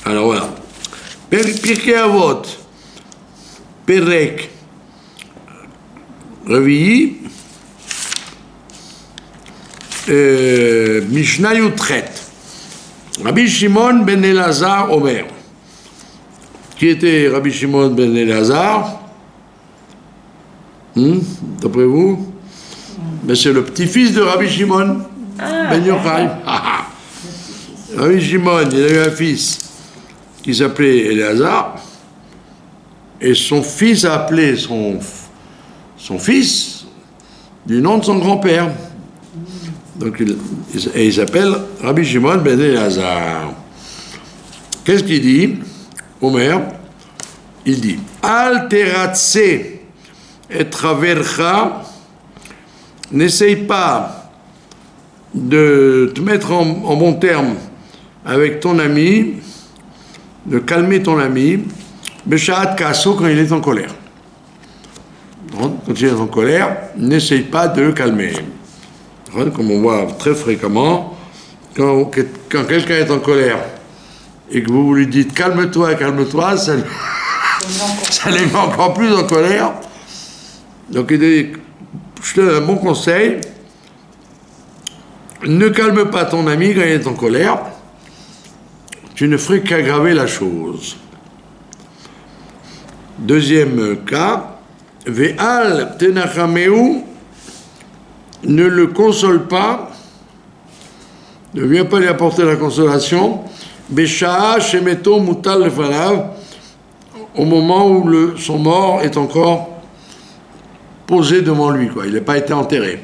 Alors voilà. Pirkei Avot, Perek, Revi'i, Mishnah Yutret. Rabbi Shimon ben Elazar Omer. Qui était Rabbi Shimon ben Elazar? D'après vous? Mais c'est le petit-fils de Rabbi Shimon ben Yochai. Rabbi Shimon, il a eu un fils qui s'appelait Elazar, et son fils a appelé son fils du nom de son grand-père. Donc il s'appelle Rabbi Shimon ben Elazar. Qu'est-ce qu'il dit, Omer? Il dit Al teratse et travercha, n'essaye pas de te mettre en bon terme avec ton ami, de calmer ton ami, Beshaat Kasso, quand il est en colère. Quand il est en colère, n'essaye pas de le calmer. Comme on voit très fréquemment, quand quelqu'un est en colère et que vous lui dites calme-toi, calme-toi, ça les met encore plus en colère. Donc il dit, je te donne un bon conseil, ne calme pas ton ami quand il est en colère, tu ne ferais qu'aggraver la chose. Deuxième cas, Ve'al tenachameu, ne le console pas, ne viens pas lui apporter la consolation, Besha'a shemeto mutal lefanav, au moment où son mort est encore posé devant lui, quoi. Il n'a pas été enterré.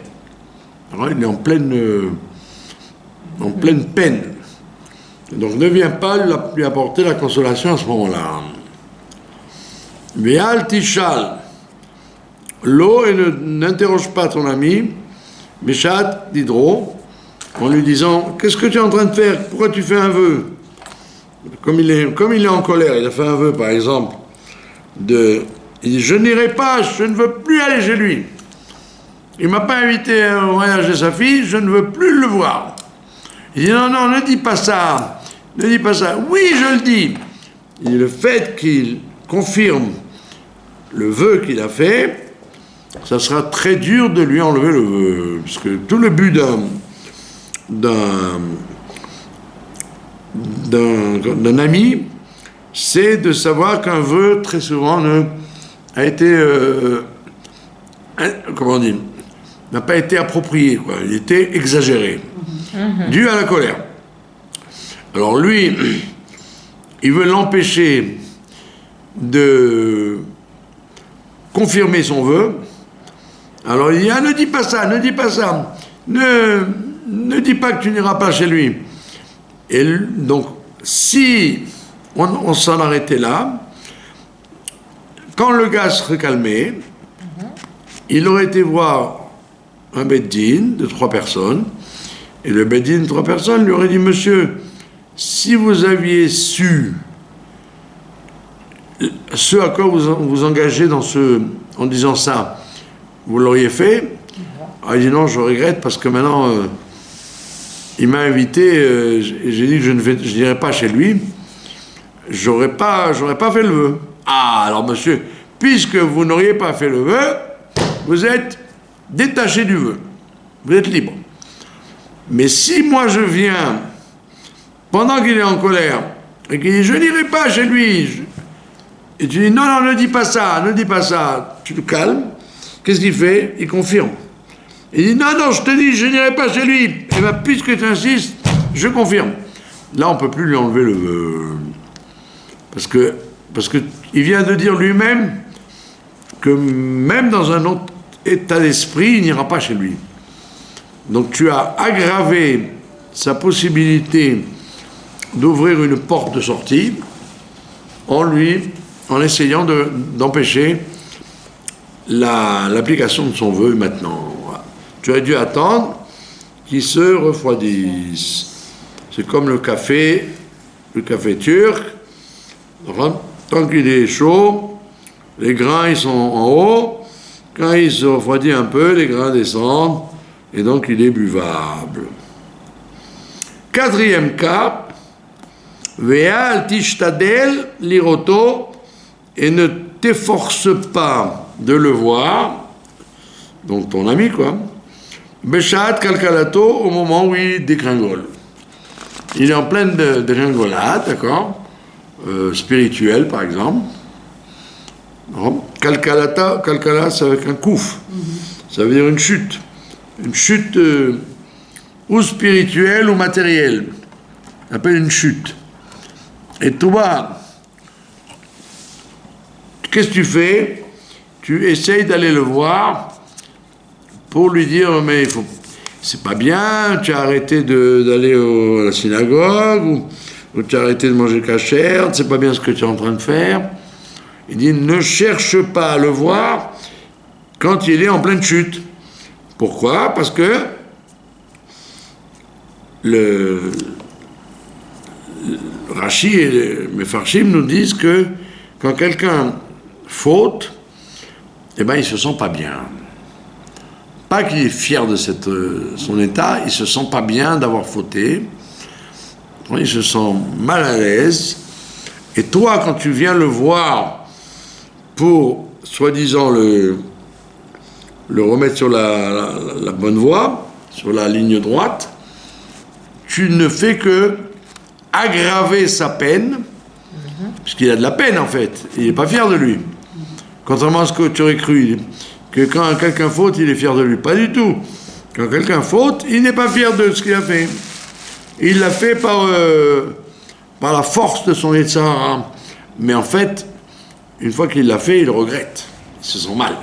Alors, il est en pleine peine. Donc ne viens pas lui apporter la consolation à ce moment-là. Ve'al tishal, l'eau, et n'interroge pas ton ami, Meshat d'Hydro, en lui disant qu'est-ce que tu es en train de faire? Pourquoi tu fais un vœu? Comme il est en colère, il a fait un vœu par exemple il dit je n'irai pas, je ne veux plus aller chez lui. Il ne m'a pas invité au mariage de sa fille, je ne veux plus le voir. Il dit non, ne dis pas ça, ne dis pas ça. Oui, je le dis. Il dit le fait qu'il confirme le vœu qu'il a fait, ça sera très dur de lui enlever le vœu, parce que tout le but d'un ami, c'est de savoir qu'un vœu, très souvent, a été, n'a pas été approprié, quoi. Il était exagéré, dû à la colère. Alors lui, il veut l'empêcher de confirmer son vœu. Alors il dit ne dis pas ça, ne dis pas ça, ne dis pas que tu n'iras pas chez lui. Et donc si on s'en arrêtait là, quand le gars serait calmé, il aurait été voir un beddin de 3 personnes, et le beddin de 3 personnes lui aurait dit monsieur, si vous aviez su ce à quoi vous engagez en disant ça, vous l'auriez fait? Il dit non, je regrette parce que maintenant il m'a invité, j'ai dit que je n'irai pas chez lui, j'aurais pas fait le vœu. Ah, alors monsieur, puisque vous n'auriez pas fait le vœu, vous êtes détaché du vœu, vous êtes libre. Mais si moi je viens pendant qu'il est en colère et qu'il dit je n'irai pas chez lui, et tu dis non, ne dis pas ça, tu le calmes, qu'est-ce qu'il fait? Il confirme. Il dit non, je te dis, je n'irai pas chez lui. Et bien, puisque tu insistes, je confirme. Là, on ne peut plus lui enlever le vœu. Parce que il vient de dire lui-même que même dans un autre état d'esprit, il n'ira pas chez lui. Donc tu as aggravé sa possibilité d'ouvrir une porte de sortie en essayant d'empêcher l'application de son vœu maintenant. Tu as dû attendre qu'il se refroidisse. C'est comme le café turc. Tant qu'il est chaud, les grains ils sont en haut. Quand il se refroidit un peu, les grains descendent et donc il est buvable. 4e cas, Ve'al tishtadel liroto, et ne t'efforce pas de le voir, donc ton ami quoi, Beshat kalkalato, au moment où il dégringole. Il est en pleine dégringolade, d'accord, spirituelle par exemple. Kalkala, c'est avec un kouf, ça veut dire une chute ou spirituelle ou matérielle, on appelle une chute. Et toi, qu'est-ce que tu fais? Tu essayes d'aller le voir pour lui dire, mais c'est pas bien, tu as arrêté d'aller à la synagogue, ou tu as arrêté de manger kasher, c'est pas bien ce que tu es en train de faire. Il dit, ne cherche pas à le voir quand il est en pleine chute. Pourquoi? Parce que le Rashi et les Mefarshim nous disent que quand quelqu'un faute, eh ben il se sent pas bien. Pas qu'il est fier de son état, il se sent pas bien d'avoir fauté, il se sent mal à l'aise, et toi quand tu viens le voir pour soi-disant le remettre sur la bonne voie, sur la ligne droite, tu ne fais que aggraver sa peine, puisqu'il a de la peine en fait, il n'est pas fier de lui. Contrairement à ce que tu aurais cru, que quand quelqu'un faute, il est fier de lui. Pas du tout. Quand quelqu'un faute, il n'est pas fier de ce qu'il a fait. Il l'a fait par la force de son Yetzirah. Mais en fait, une fois qu'il l'a fait, il regrette. Il se sent mal.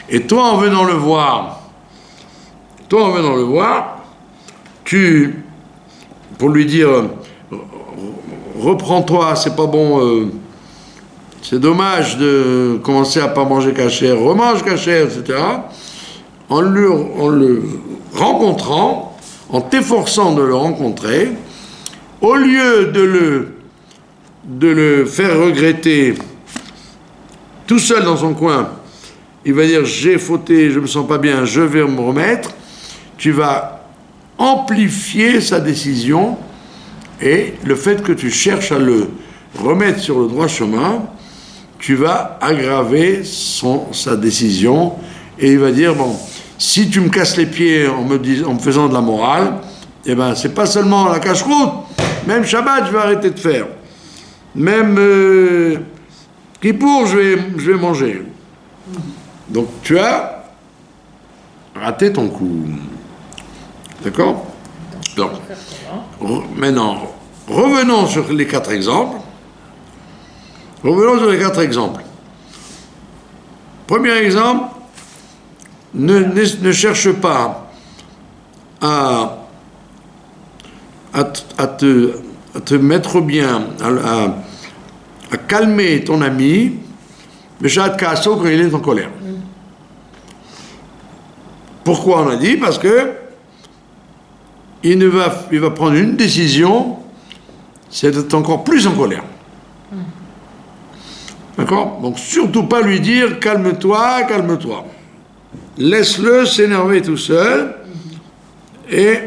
Et toi, en venant le voir, pour lui dire, reprends-toi, c'est pas bon, c'est dommage de commencer à pas manger kasher, remange kasher, etc. En le rencontrant, en t'efforçant de le rencontrer, au lieu de le faire regretter tout seul dans son coin, il va dire j'ai fauté, je me sens pas bien, je vais me remettre, tu vas amplifier sa décision, et le fait que tu cherches à le remettre sur le droit chemin, tu vas aggraver sa décision, et il va dire bon, si tu me casses les pieds en me faisant de la morale, eh ben c'est pas seulement la cache-croûte, même Shabbat je vais arrêter de faire, même Kippour je vais manger. Donc tu as raté ton coup, d'accord? Donc maintenant revenons sur les quatre exemples. Premier exemple, ne cherche pas à te mettre bien, à calmer ton ami, mais Shat Kasso quand il est en colère. Pourquoi on a dit? Parce que il va prendre une décision, c'est d'être encore plus en colère. D'accord? Donc surtout pas lui dire calme-toi. Laisse-le s'énerver tout seul et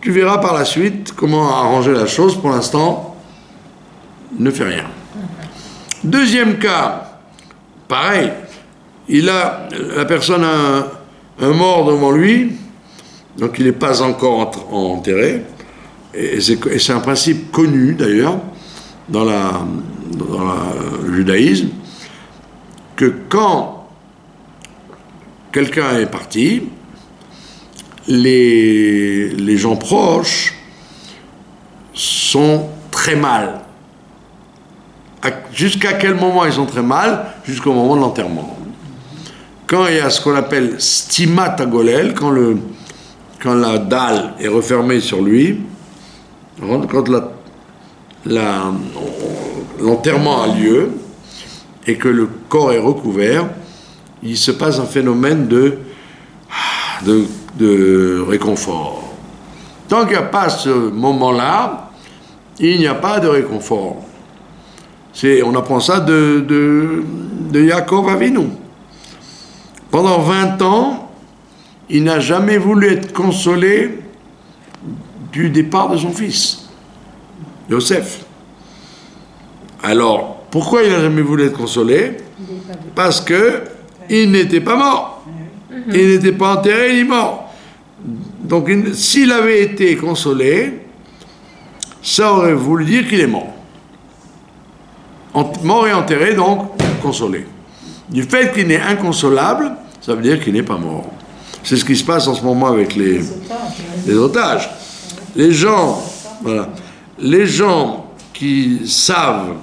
tu verras par la suite comment arranger la chose. Pour l'instant, ne fais rien. Deuxième cas, pareil, la personne a un mort devant lui, donc il n'est pas encore enterré, et c'est un principe connu d'ailleurs dans le judaïsme, que quand quelqu'un est parti, les gens proches sont très mal. Jusqu'à quel moment ils sont très mal? Jusqu'au moment de l'enterrement. Quand il y a ce qu'on appelle stimat agolel, quand la dalle est refermée sur lui, quand l'enterrement a lieu et que le corps est recouvert, il se passe un phénomène de réconfort. Tant qu'il n'y a pas ce moment-là, il n'y a pas de réconfort. On apprend ça de Yaakov Avinu. Pendant 20 ans, il n'a jamais voulu être consolé du départ de son fils. Yosef. Alors, pourquoi il n'a jamais voulu être consolé? Parce que il n'était pas mort. Il n'était pas enterré ni mort. Donc, s'il avait été consolé, ça aurait voulu dire qu'il est mort. Mort et enterré, donc consolé. Du fait qu'il est inconsolable, ça veut dire qu'il n'est pas mort. C'est ce qui se passe en ce moment avec les otages. Les gens, voilà, les gens qui savent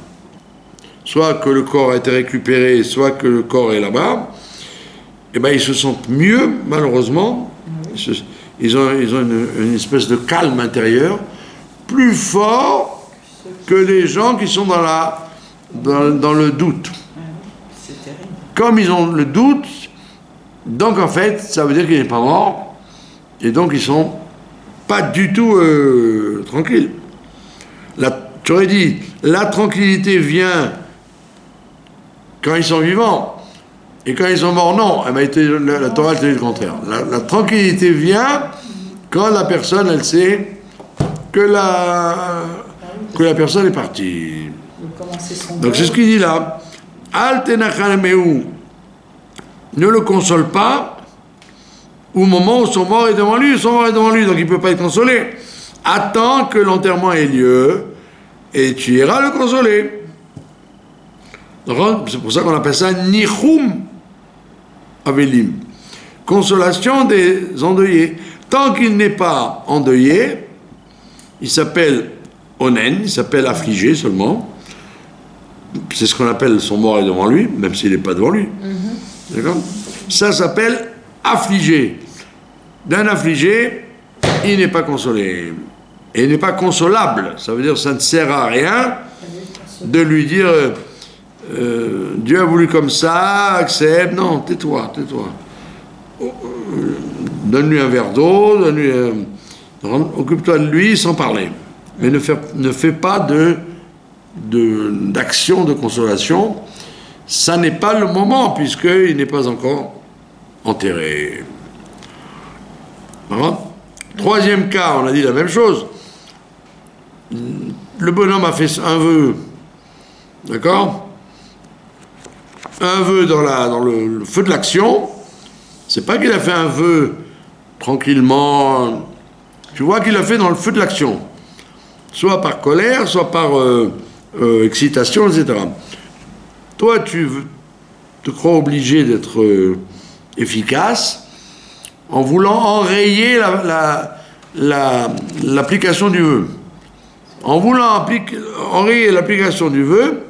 soit que le corps a été récupéré, soit que le corps est là-bas, eh ben, ils se sentent mieux, malheureusement. Ils ont une espèce de calme intérieur plus fort que les gens qui sont dans le doute. Comme ils ont le doute, donc en fait, ça veut dire qu'il n'est pas mort, et donc ils sont pas du tout tranquilles. Tu aurais dit, la tranquillité vient quand ils sont vivants, et quand ils sont morts, non. Eh ben, la Torah te dit le contraire. La tranquillité vient quand la personne, elle sait que la personne est partie. Donc c'est ce qu'il dit là. Al tenachalmeu, ne le console pas au moment où son mort est devant lui. Son mort est devant lui, donc il ne peut pas être consolé. Attends que l'enterrement ait lieu et tu iras le consoler. C'est pour ça qu'on appelle ça Nichum Avelim, consolation des endeuillés. Tant qu'il n'est pas endeuillé, il s'appelle Onen, il s'appelle affligé seulement. C'est ce qu'on appelle son mort est devant lui, même s'il n'est pas devant lui. D'accord? Ça s'appelle affligé. D'un affligé, il n'est pas consolé. Et il n'est pas consolable. Ça veut dire que ça ne sert à rien de lui dire Dieu a voulu comme ça, accepte. Non, tais-toi. Donne-lui un verre d'eau, occupe-toi de lui sans parler. Mais ne fais pas d'action de consolation. Ça n'est pas le moment, puisqu'il n'est pas encore enterré. Hein? Troisième cas, on a dit la même chose. Le bonhomme a fait un vœu. D'accord? Un vœu dans le feu de l'action. C'est pas qu'il a fait un vœu tranquillement. Tu vois qu'il a fait dans le feu de l'action. Soit par colère, soit par excitation, etc. Toi, tu te crois obligé d'être efficace en voulant enrayer l'application du vœu. En voulant enrayer l'application du vœu,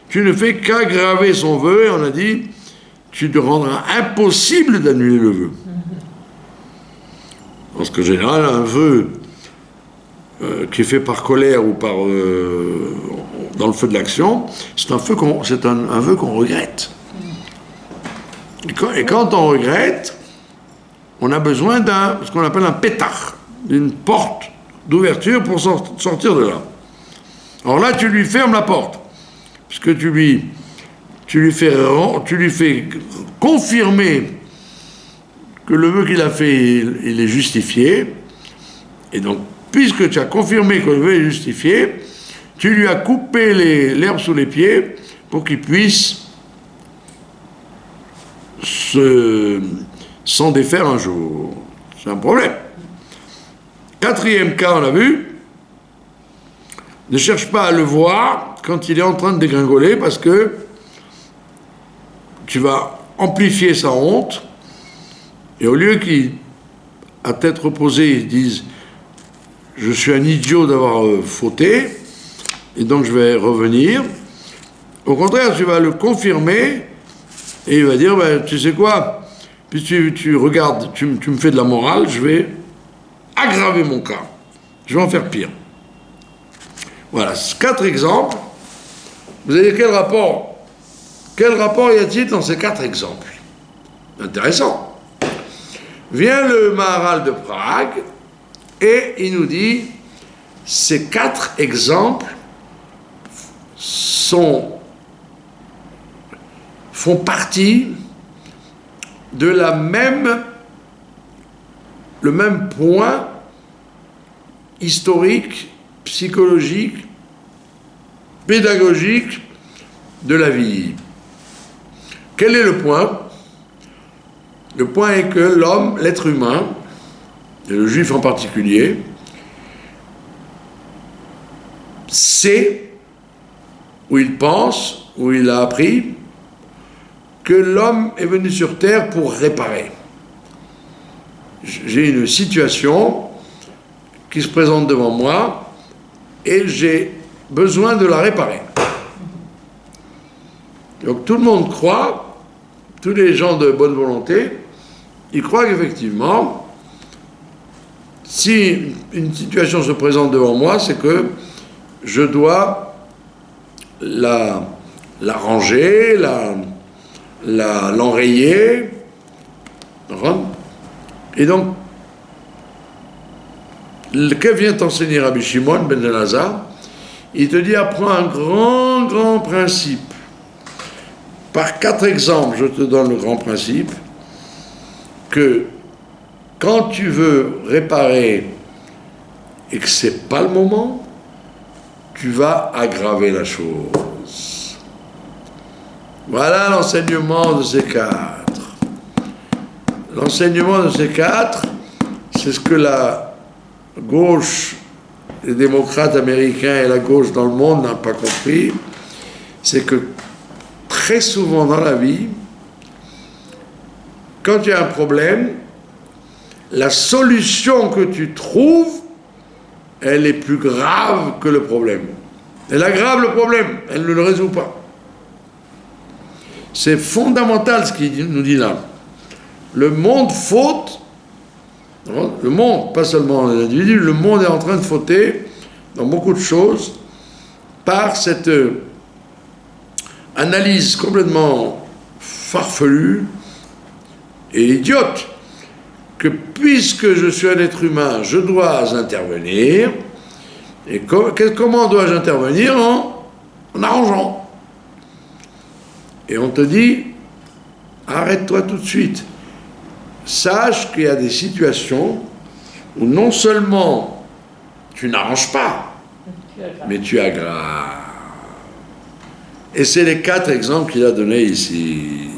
tu ne fais qu'aggraver son vœu, et on a dit, tu te rendras impossible d'annuler le vœu. Parce qu'en général, un vœu qui est fait par colère ou dans le feu de l'action, c'est un vœu qu'on regrette. Et quand on regrette, on a besoin ce qu'on appelle un pétard, d'une porte d'ouverture pour sortir de là. Alors là, tu lui fermes la porte, puisque tu lui fais confirmer que le vœu qu'il a fait, il est justifié, et donc, puisque tu as confirmé que le vœu est justifié, tu lui as coupé l'herbe sous les pieds pour qu'il puisse s'en défaire un jour. C'est un problème. Quatrième cas, on a vu, ne cherche pas à le voir quand il est en train de dégringoler, parce que tu vas amplifier sa honte, et au lieu qu'à tête reposée, ils disent « Je suis un idiot d'avoir fauté, et donc je vais revenir », au contraire, tu vas le confirmer, et il va dire « Tu sais quoi, puis tu regardes, tu me fais de la morale, je vais aggraver mon cas, je vais en faire pire ». Voilà, 4 exemples. Vous avez quel rapport y a-t-il dans ces 4 exemples? Intéressant. Vient le Maharal de Prague et il nous dit ces 4 exemples font partie de le même point historique, psychologique pédagogique de la vie. Quel est le point? Le point est que l'homme, l'être humain, et le juif en particulier, sait, où il pense, où il a appris, que l'homme est venu sur terre pour réparer. J'ai une situation qui se présente devant moi et j'ai besoin de la réparer. Donc tout le monde croit, tous les gens de bonne volonté, ils croient qu'effectivement, si une situation se présente devant moi, c'est que je dois la ranger, l'enrayer. Et donc, que vient t'enseigner Rabbi Shimon ben Elazar? Il te dit, apprends un grand principe. Par 4 exemples, je te donne le grand principe, que quand tu veux réparer et que ce n'est pas le moment, tu vas aggraver la chose. Voilà l'enseignement de ces 4. L'enseignement de ces 4, c'est ce que la gauche, les démocrates américains et la gauche dans le monde n'ont pas compris, c'est que très souvent dans la vie, quand il y a un problème, la solution que tu trouves, elle est plus grave que le problème. Elle aggrave le problème, elle ne le résout pas. C'est fondamental ce qu'il nous dit là. Le monde faute, le monde, pas seulement les individus, le monde est en train de fauter dans beaucoup de choses par cette analyse complètement farfelue et idiote que puisque je suis un être humain, je dois intervenir. Et comment dois-je intervenir? En arrangeant. Et on te dit, arrête-toi tout de suite. Sache qu'il y a des situations où non seulement tu n'arranges pas, mais tu aggraves. Et c'est les 4 exemples qu'il a donnés ici.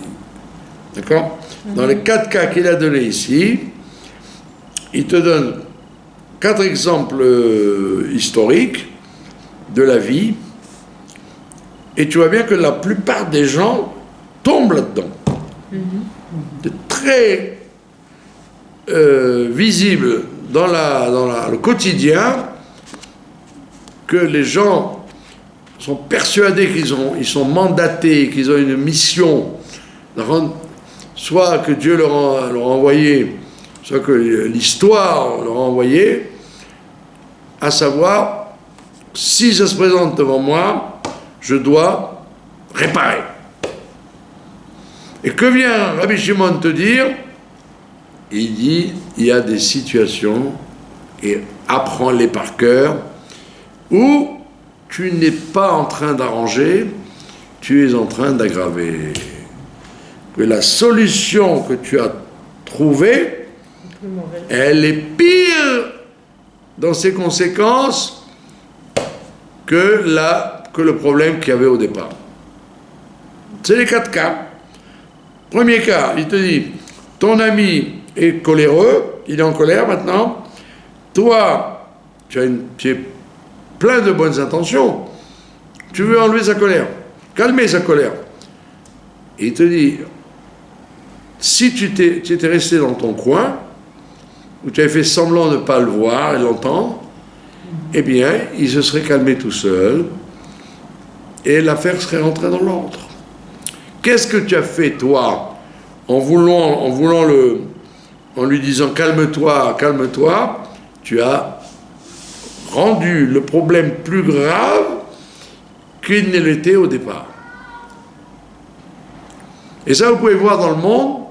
D'accord? Dans les 4 cas qu'il a donnés ici, il te donne 4 exemples historiques de la vie, et tu vois bien que la plupart des gens tombent là-dedans. C'est très visible dans le quotidien que les gens sont persuadés qu'ils sont mandatés, qu'ils ont une mission, soit que Dieu leur a envoyé, soit que l'histoire leur a envoyé, à savoir, si ça se présente devant moi, je dois réparer. Et que vient Rabbi Shimon te dire? Il dit, il y a des situations, et apprends-les par cœur, où tu n'es pas en train d'arranger, tu es en train d'aggraver. Que la solution que tu as trouvée, elle est pire dans ses conséquences que le problème qu'il y avait au départ. C'est les 4 cas. Premier cas, il te dit, ton ami est coléreux, il est en colère maintenant, toi, tu es plein de bonnes intentions, tu veux enlever sa colère, calmer sa colère. Et il te dit, si tu étais resté dans ton coin, où tu avais fait semblant de ne pas le voir et l'entendre, eh bien, il se serait calmé tout seul, et l'affaire serait rentrée dans l'ordre. Qu'est-ce que tu as fait, toi, en lui disant calme-toi, calme-toi, tu as rendu le problème plus grave qu'il ne l'était au départ. Et ça, vous pouvez voir dans le monde,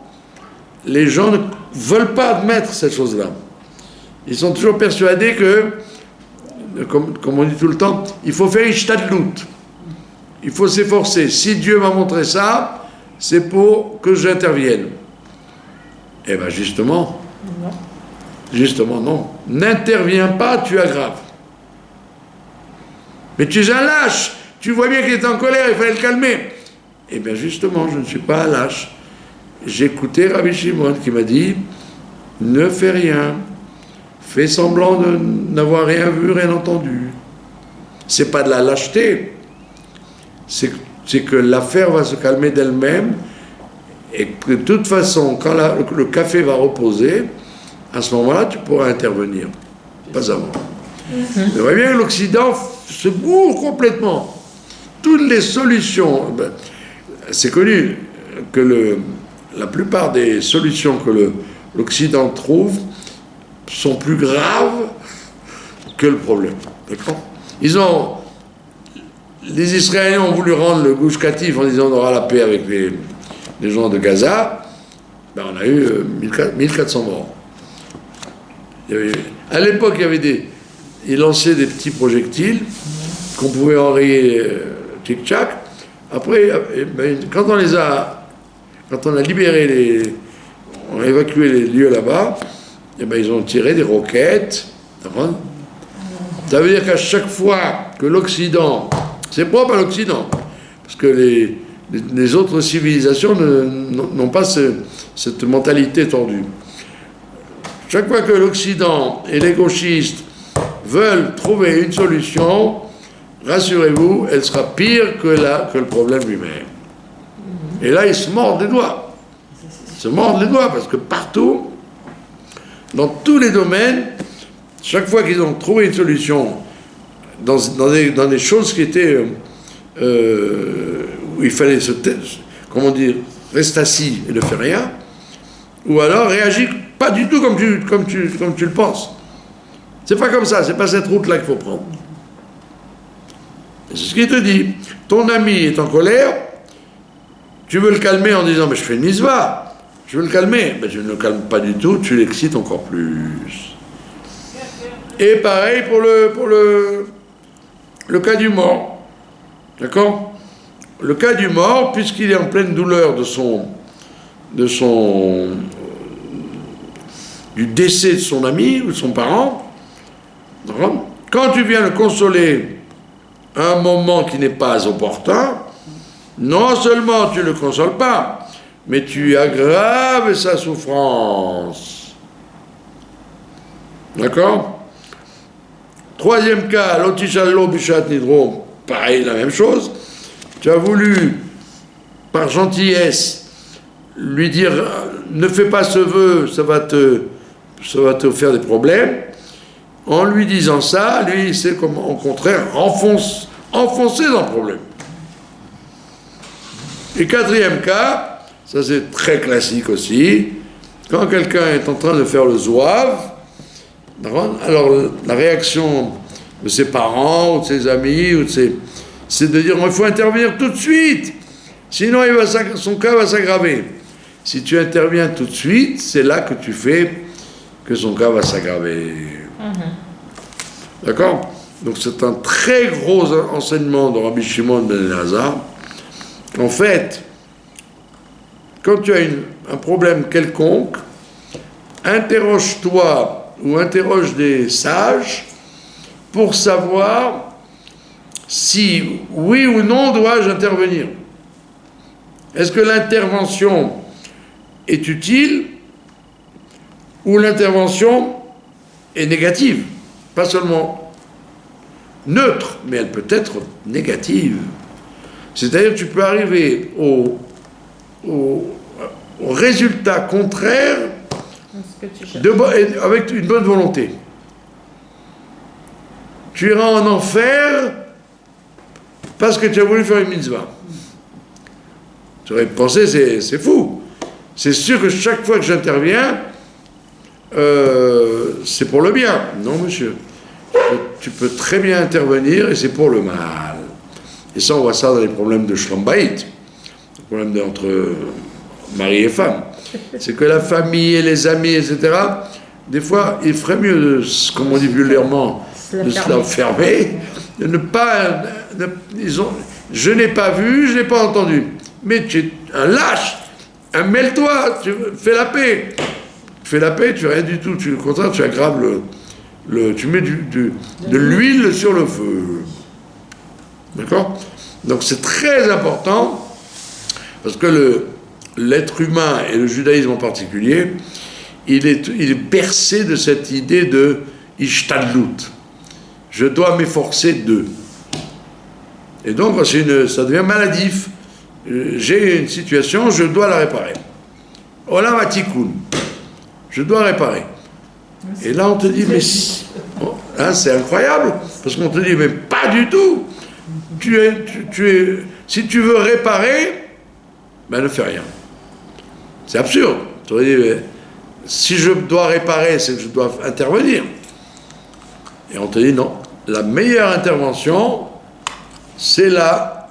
les gens ne veulent pas admettre cette chose-là. Ils sont toujours persuadés que, comme on dit tout le temps, il faut faire ishtadlut. Il faut s'efforcer. Si Dieu m'a montré ça, c'est pour que j'intervienne. Eh bien, justement, non. Justement, non. N'interviens pas, tu aggraves. Mais tu es un lâche. Tu vois bien qu'il est en colère, il fallait le calmer. Eh bien justement, je ne suis pas lâche. J'ai écouté Rabbi Shimon qui m'a dit, ne fais rien, fais semblant de n'avoir rien vu, rien entendu. C'est pas de la lâcheté, c'est que l'affaire va se calmer d'elle-même et que de toute façon, quand le café va reposer, à ce moment-là, tu pourras intervenir. Pas avant. Vous voyez bien que l'Occident se bourre complètement. Toutes les solutions, c'est connu que la plupart des solutions que l'Occident trouve sont plus graves que le problème. D'accord ? Les Israéliens ont voulu rendre le Gush Katif en disant on aura la paix avec les gens de Gaza. Ben on a eu 1400 morts. À l'époque, ils lançaient des petits projectiles qu'on pouvait enrayer tic-tac. Après, quand on a libéré on a évacué les lieux là-bas, ils ont tiré des roquettes. Ça veut dire qu'à chaque fois que l'Occident, c'est propre à l'Occident, parce que les autres civilisations n'ont pas cette mentalité tordue. Chaque fois que l'Occident et les gauchistes veulent trouver une solution, rassurez-vous, elle sera pire que le problème lui-même. Et là, ils se mordent les doigts. Ils se mordent les doigts parce que partout, dans tous les domaines, chaque fois qu'ils ont trouvé une solution dans des choses qui étaient où il fallait rester assis et ne faire rien, ou alors réagir pas du tout comme tu le penses. C'est pas comme ça, c'est pas cette route-là qu'il faut prendre. C'est ce qu'il te dit. Ton ami est en colère, tu veux le calmer en disant mais je fais une mitzvah, je veux le calmer, mais tu ne le calmes pas du tout, tu l'excites encore plus. Et pareil pour le cas du mort. D'accord ? Le cas du mort, puisqu'il est en pleine douleur du décès de son ami ou de son parent, quand tu viens le consoler à un moment qui n'est pas opportun, non seulement tu ne le consoles pas, mais tu aggraves sa souffrance. D'accord ? Troisième cas, l'otishallo bishat nidro, pareil, la même chose. Tu as voulu, par gentillesse, lui dire ne fais pas ce vœu, ça va te faire des problèmes. En lui disant ça, lui, c'est comme au contraire enfoncer dans le problème. Et quatrième cas, ça c'est très classique aussi, quand quelqu'un est en train de faire le zouave, alors la réaction de ses parents ou de ses amis c'est de dire il faut intervenir tout de suite, sinon son cas va s'aggraver. Si tu interviens tout de suite, c'est là que tu fais que son cas va s'aggraver. D'accord ? Donc c'est un très gros enseignement de Rabbi Shimon ben Elazar. En fait, quand tu as un problème quelconque, interroge-toi ou interroge des sages pour savoir si oui ou non dois-je intervenir. Est-ce que l'intervention est utile ou l'intervention est négative? Pas seulement neutre, mais elle peut être négative. C'est-à-dire que tu peux arriver au résultat contraire avec une bonne volonté. Tu iras en enfer parce que tu as voulu faire une mitzvah. Tu aurais pensé, c'est fou. C'est sûr que chaque fois que j'interviens, c'est pour le bien. Non, monsieur. Tu peux très bien intervenir et c'est pour le mal. Et ça, on voit ça dans les problèmes de Shlom Bayit, les problèmes entre mari et femme. C'est que la famille et les amis, etc., des fois, il ferait mieux, comme on dit vulgairement, de se l'enfermer, de ne pas... je n'ai pas vu, je n'ai pas entendu. Mais tu es un lâche, un mêle-toi, tu fais la paix. Tu fais la paix, tu fais rien du tout. Au contraire, tu aggraves tu mets de l'huile sur le feu. D'accord ? Donc c'est très important, parce que l'être humain, et le judaïsme en particulier, il est bercé de cette idée de ishtadlut. Je dois m'efforcer d'eux. Et donc, ça devient maladif. J'ai une situation, je dois la réparer. Olam hatikoun. Je dois réparer. Et là, on te dit, mais hein, c'est incroyable, parce qu'on te dit, mais pas du tout. Si tu veux réparer, ben ne fais rien. C'est absurde. Tu aurais dit, mais, si je dois réparer, c'est que je dois intervenir. Et on te dit, non. La meilleure intervention, c'est la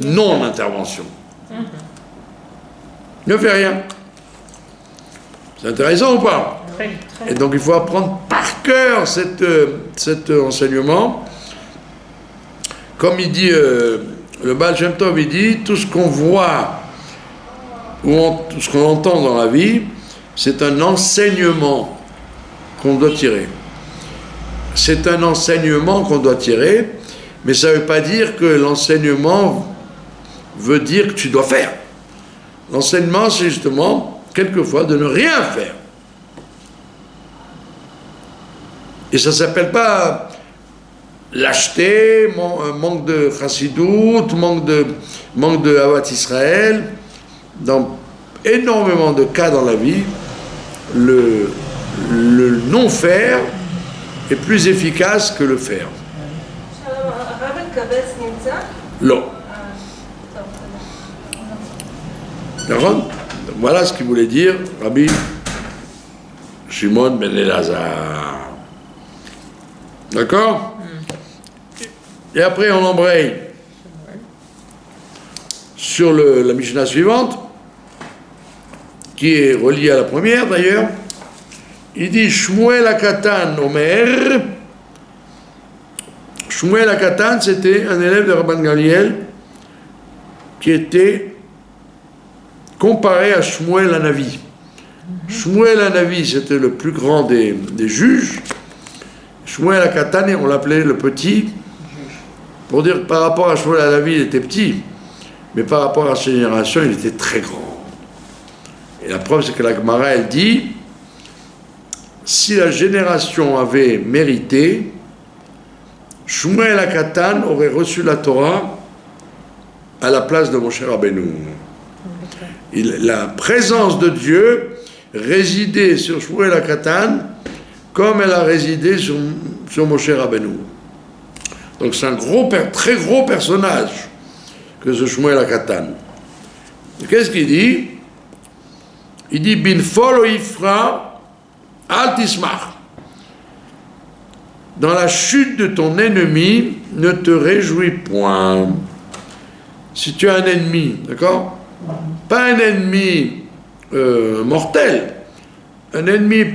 non-intervention. Ne fais rien. C'est intéressant ou pas? Très. Et donc il faut apprendre par cœur cet enseignement. Comme il dit, le Baal Shem Tov, il dit, tout ce qu'on voit ou tout ce qu'on entend dans la vie, c'est un enseignement qu'on doit tirer. C'est un enseignement qu'on doit tirer, mais ça ne veut pas dire que l'enseignement veut dire que tu dois faire. L'enseignement, c'est justement, quelquefois, de ne rien faire. Et ça ne s'appelle pas lâcheté, manque de chassidout, manque de Avat Israël. Dans énormément de cas dans la vie, le non-faire est plus efficace que le faire. Non. D'accord ? Voilà ce qu'il voulait dire Rabbi Shimon ben Elazar. D'accord ? Et après on embraye sur la Mishnah suivante, qui est reliée à la première d'ailleurs. Il dit Shmuel HaKatan Omer. Shmuel HaKatan, c'était un élève de Rabban Gamliel qui était comparé à Shmuel HaNavi. Shmuel HaNavi, c'était le plus grand des juges. Shmuel HaKatan, on l'appelait le petit, pour dire que par rapport à Shmuel HaNavi, il était petit, mais par rapport à sa génération, il était très grand. Et la preuve, c'est que la Gemara, elle dit, si la génération avait mérité, Shmuel HaKatan aurait reçu la Torah à la place de Moshe Rabbeinu. La présence de Dieu résidait sur Shmuel HaKatan comme elle a résidé sur Moshe Rabbeinu. Donc c'est un très gros personnage que ce Shmuel HaKatan. Qu'est-ce qu'il dit? Il dit Binfol o Ifra al tismach. Dans la chute de ton ennemi, ne te réjouis point. Si tu as un ennemi, d'accord? Pas un ennemi mortel, un ennemi,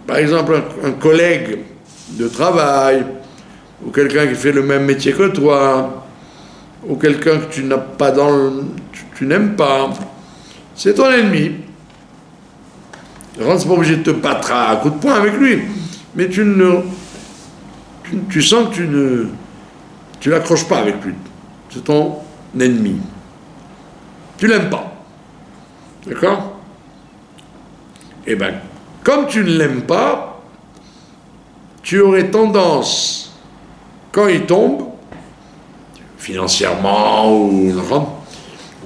par exemple un collègue de travail, ou quelqu'un qui fait le même métier que toi, ou quelqu'un que tu n'as pas tu n'aimes pas, c'est ton ennemi. C'est pas obligé de te battre à coups de poing avec lui, mais tu sens que tu l'accroches pas avec lui. C'est ton ennemi. Tu l'aimes pas. D'accord? Eh bien, comme tu ne l'aimes pas, tu aurais tendance, quand il tombe, financièrement, ou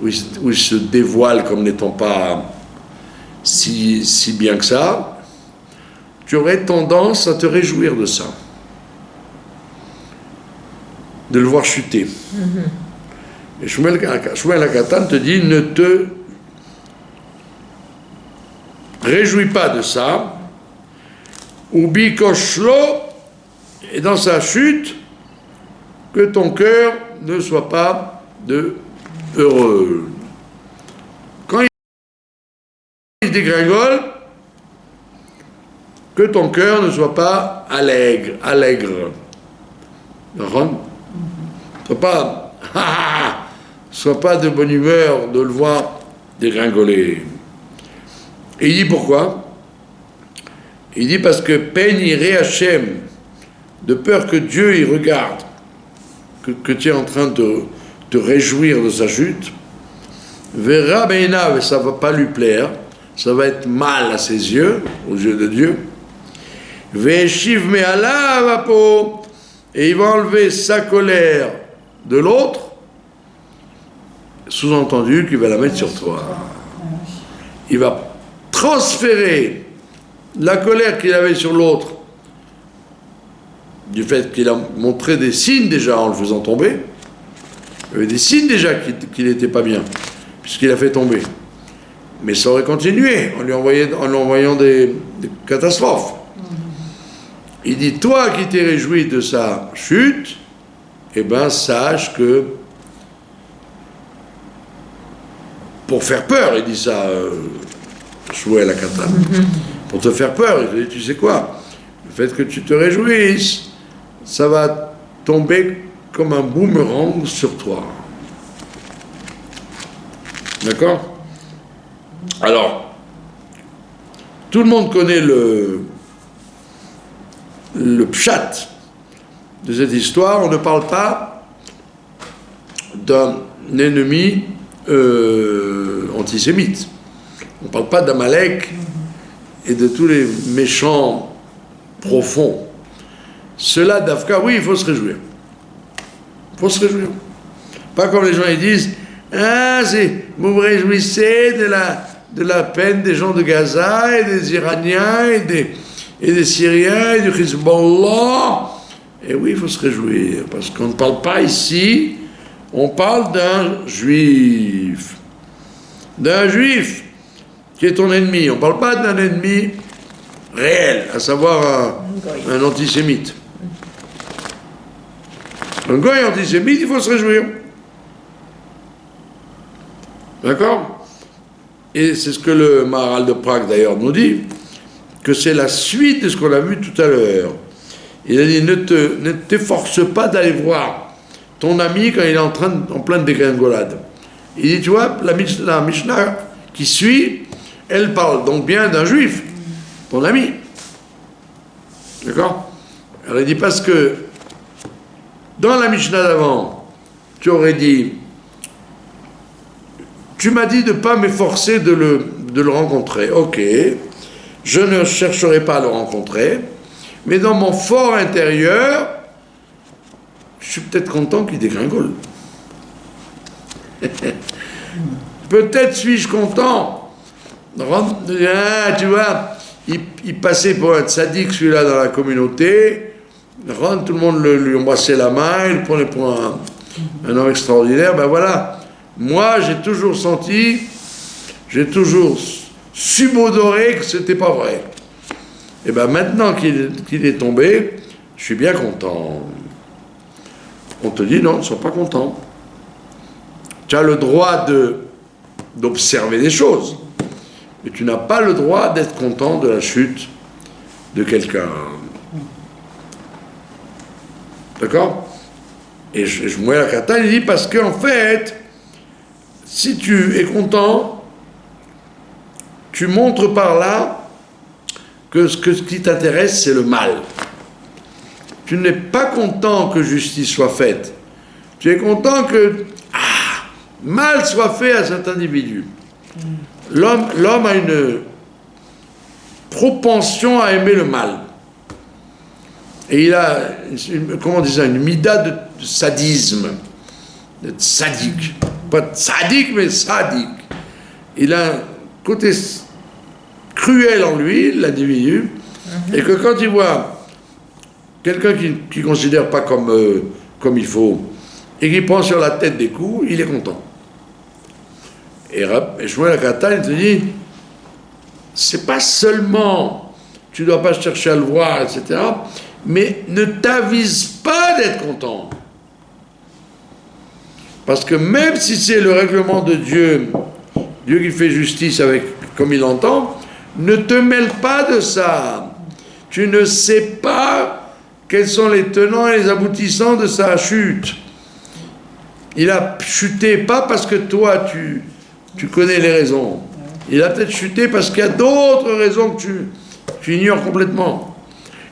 il se dévoile comme n'étant pas si bien que ça, tu aurais tendance à te réjouir de ça. De le voir chuter. Et Shmuel HaKatan te dit, ne te réjouis pas de ça, ou bikoshlo, et dans sa chute, que ton cœur ne soit pas heureux. Quand il dégringole, que ton cœur ne soit pas allègre. Sois pas de bonne humeur de le voir dégringoler. Et il dit pourquoi? Il dit parce que peine iré Hachem, de peur que Dieu y regarde, que tu es en train de te réjouir de sa chute, verra beinav, ça ne va pas lui plaire, ça va être mal à ses yeux, aux yeux de Dieu. Veshiv me'alav apo, et il va enlever sa colère de l'autre, sous-entendu qu'il va la mettre sur toi. Il va transférer la colère qu'il avait sur l'autre, du fait qu'il a montré des signes déjà en le faisant tomber. Il y avait des signes déjà qu'il n'était pas bien, puisqu'il a fait tomber. Mais ça aurait continué en lui envoyant des catastrophes. Il dit, toi qui t'es réjoui de sa chute, eh bien sache que, pour faire peur, il dit ça, Shmuel HaKatan, pour te faire peur, il dit, tu sais quoi, le fait que tu te réjouisses, ça va tomber comme un boomerang sur toi. D'accord? Alors, tout le monde connaît le pshat de cette histoire. On ne parle pas d'un ennemi antisémite. On ne parle pas d'Amalek et de tous les méchants profonds. Cela, Dafka, oui, il faut se réjouir. Il faut se réjouir. Pas comme les gens ils disent, ah, vous vous réjouissez de la peine des gens de Gaza et des Iraniens et des Syriens et du Hezbollah. Et oui, il faut se réjouir, parce qu'on ne parle pas ici, on parle d'un juif. D'un juif qui est ton ennemi. On ne parle pas d'un ennemi réel, à savoir un antisémite. Un goy antisémite, il faut se réjouir. D'accord? Et c'est ce que le Maharal de Prague d'ailleurs nous dit, que c'est la suite de ce qu'on a vu tout à l'heure. Il a dit, ne t'efforce pas d'aller voir ton ami quand il est en pleine dégringolade. Il dit, tu vois, la Mishnah qui suit, elle parle donc bien d'un juif, ton ami. D'accord? Alors il dit, parce que dans la Mishnah d'avant, tu aurais dit, tu m'as dit de ne pas m'efforcer de le rencontrer. Ok, je ne chercherai pas à le rencontrer, mais dans mon fort intérieur, je suis peut-être content qu'il dégringole. Peut-être suis-je content. Ah, tu vois, il passait pour un tzaddik celui-là dans la communauté. Tout le monde lui embrassait la main, il le prenait pour un homme extraordinaire. Ben voilà, moi j'ai toujours senti, j'ai toujours subodoré que c'était pas vrai. Et ben maintenant qu'il est tombé, je suis bien content. On te dit non, ne sois pas content. Tu as le droit d'observer des choses, mais tu n'as pas le droit d'être content de la chute de quelqu'un. D'accord? Et Shmuel HaKatan, il dit parce qu'en fait, si tu es content, tu montres par là que ce qui t'intéresse, c'est le mal. Tu n'es pas content que justice soit faite. Tu es content que mal soit fait à cet individu. L'homme a une propension à aimer le mal. Et il a, une mida de sadisme, de sadique. Pas sadique, mais sadique. Il a un côté cruel en lui, l'individu, et que quand il voit quelqu'un qui ne considère pas comme il faut, et qui prend sur la tête des coups, il est content. Et Shmuel HaKatan, il te dit, c'est pas seulement, tu ne dois pas chercher à le voir, etc., mais ne t'avise pas d'être content. Parce que même si c'est le règlement de Dieu, Dieu qui fait justice comme il entend, ne te mêle pas de ça. Tu ne sais pas quels sont les tenants et les aboutissants de sa chute. Il a chuté pas parce que toi tu connais les raisons. Il a peut-être chuté parce qu'il y a d'autres raisons que tu ignores complètement.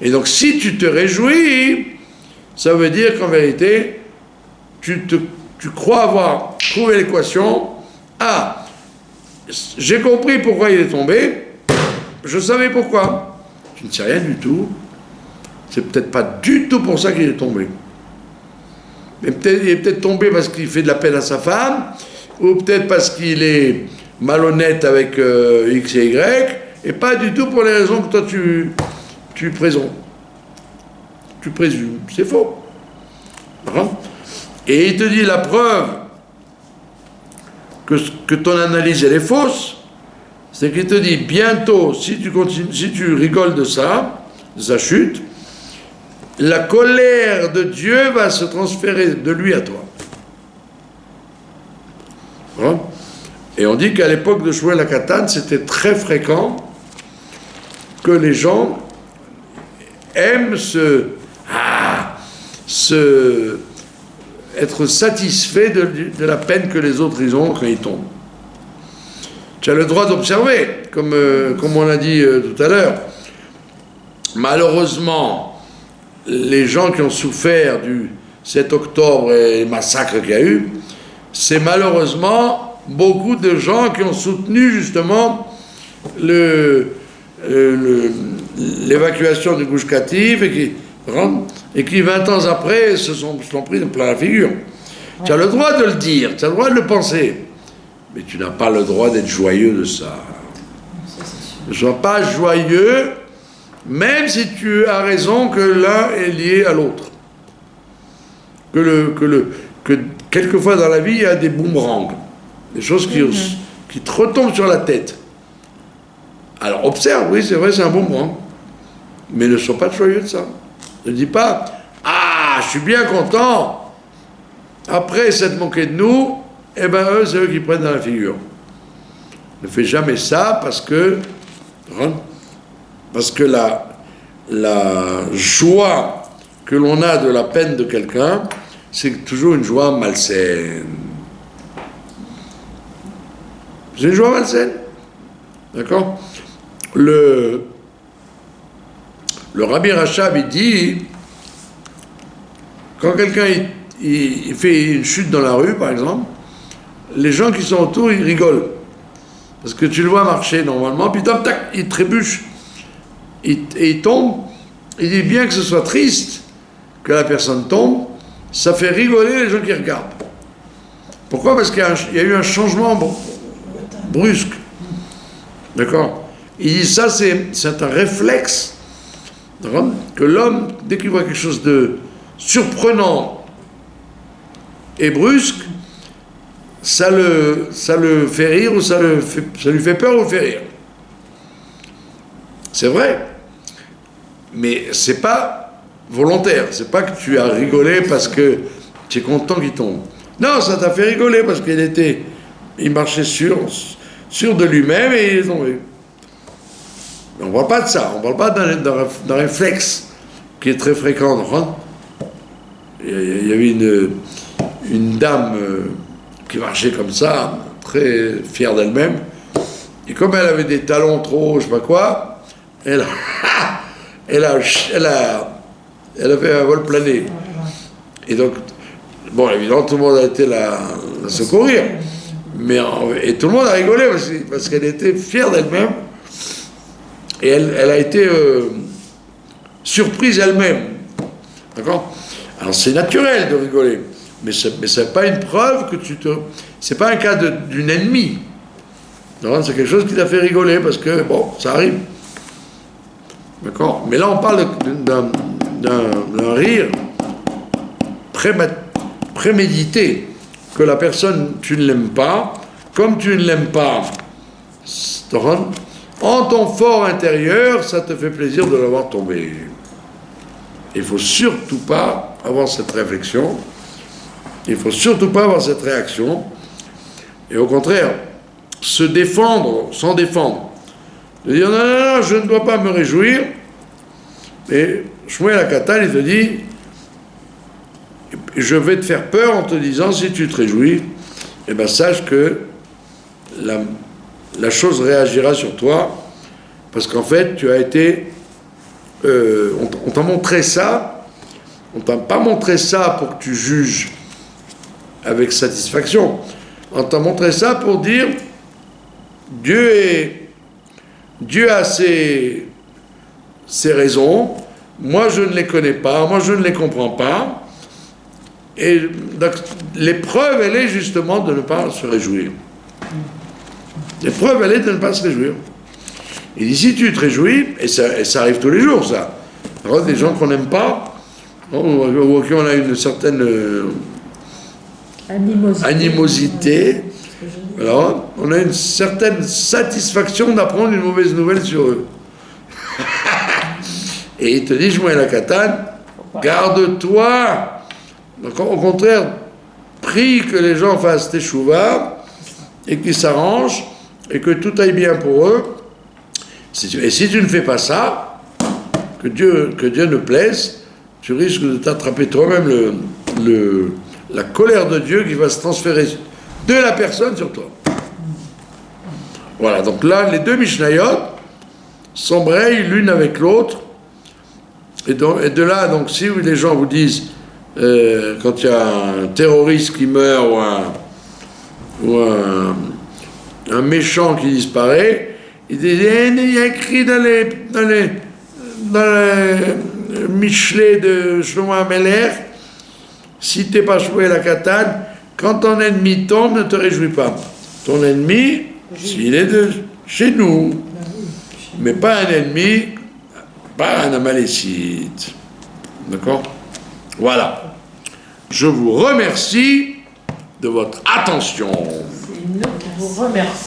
Et donc si tu te réjouis, ça veut dire qu'en vérité, tu crois avoir trouvé l'équation. Ah, j'ai compris pourquoi il est tombé, je savais pourquoi. Tu ne sais rien du tout. C'est peut-être pas du tout pour ça qu'il est tombé. Mais il est peut-être tombé parce qu'il fait de la peine à sa femme, ou peut-être parce qu'il est malhonnête avec X et Y, et pas du tout pour les raisons que toi tu présumes. Tu présumes. C'est faux. Et il te dit la preuve que ton analyse elle est fausse, c'est qu'il te dit bientôt, si tu rigoles de ça, de sa chute, la colère de Dieu va se transférer de lui à toi. Et on dit qu'à l'époque de Shmuel HaKatan, c'était très fréquent que les gens aiment être satisfaits de la peine que les autres ils ont quand ils tombent. Tu as le droit d'observer, comme on l'a dit tout à l'heure. Malheureusement, les gens qui ont souffert du 7 octobre et les massacres qu'il y a eu, c'est malheureusement beaucoup de gens qui ont soutenu justement l'évacuation du Gush Katif et qui 20 ans après se sont pris plein la figure. Tu as le droit de le dire, tu as le droit de le penser, mais tu n'as pas le droit d'être joyeux de ça. Ne sois pas joyeux, même si tu as raison que l'un est lié à l'autre. Que quelquefois dans la vie, il y a des boomerangs, des choses qui te retombent sur la tête. Alors observe, oui, c'est vrai, c'est un boomerang, mais ne sois pas joyeux de ça. Ne dis pas, ah, je suis bien content, après s'être moqué de nous, eh ben eux, c'est eux qui prennent dans la figure. Ne fais jamais ça parce que la joie que l'on a de la peine de quelqu'un, c'est toujours une joie malsaine. C'est une joie malsaine. D'accord ? Le Rabbi Rachab, il dit, quand quelqu'un il fait une chute dans la rue, par exemple, les gens qui sont autour, ils rigolent. Parce que tu le vois marcher normalement, puis tac, il trébuche, et il tombe. Il dit bien que ce soit triste que la personne tombe, ça fait rigoler les gens qui regardent. Pourquoi ? Parce qu'il y a eu un changement brusque. D'accord ? Il dit ça, c'est un réflexe que l'homme, dès qu'il voit quelque chose de surprenant et brusque, ça le fait rire ou ça lui fait peur ou le fait rire. C'est vrai, mais c'est pas volontaire. C'est pas que tu as rigolé parce que tu es content qu'il tombe. Non, ça t'a fait rigoler parce il marchait sûr de lui-même et il est tombé. Mais on ne parle pas de ça, on ne parle pas d'un réflexe qui est très fréquent. Il y avait une dame qui marchait comme ça, très fière d'elle-même, et comme elle avait des talons trop, je sais pas quoi, elle a fait un vol plané. Et donc, bon, évidemment, tout le monde a été la secourir, et tout le monde a rigolé parce qu'elle était fière d'elle-même. Et elle a été surprise elle-même. D'accord ? Alors c'est naturel de rigoler, mais c'est pas une preuve que c'est pas un cas d'une ennemie. Non, c'est quelque chose qui t'a fait rigoler parce que, bon, ça arrive. D'accord ? Mais là, on parle d'un rire prémédité, que la personne, tu ne l'aimes pas, comme tu ne l'aimes pas, en ton fort intérieur, ça te fait plaisir de l'avoir tombé. Il ne faut surtout pas avoir cette réflexion, il ne faut surtout pas avoir cette réaction, et au contraire, se défendre sans défendre. De dire non, je ne dois pas me réjouir, et Shmuel HaKatan, il te dit, je vais te faire peur en te disant, si tu te réjouis, eh bien sache que la chose réagira sur toi, parce qu'en fait, tu as été... on t'a montré ça, on t'a pas montré ça pour que tu juges avec satisfaction. On t'a montré ça pour dire Dieu a ses raisons, moi je ne les connais pas, moi je ne les comprends pas, et donc, l'épreuve elle est justement de ne pas se réjouir. L'épreuve elle est de ne pas se réjouir. Il dit si tu te réjouis, et ça arrive tous les jours ça, alors, des gens qu'on n'aime pas, ou qui on a une certaine animosité. Alors, on a une certaine satisfaction d'apprendre une mauvaise nouvelle sur eux. Et il te dit, Shmuel HaKatan, garde-toi. Donc, au contraire, prie que les gens fassent teshuva et qu'ils s'arrangent et que tout aille bien pour eux. Et si tu ne fais pas ça, que Dieu ne plaise, tu risques de t'attraper toi-même la colère de Dieu qui va se transférer de la personne sur toi. Voilà, donc là, les deux Mishnayot s'embrayent l'une avec l'autre. Et de là, donc, si les gens vous disent, quand il y a un terroriste qui meurt ou un méchant qui disparaît, il dit, il y a écrit dans les Michelet de Shlomo HaMelech, si t'es pas Shmuel HaKatan, quand ton ennemi tombe, ne te réjouis pas. Ton ennemi, s'il est de chez nous, mais pas un ennemi, pas un amalécite. D'accord? Voilà. Je vous remercie de votre attention. C'est nous qui vous remercions.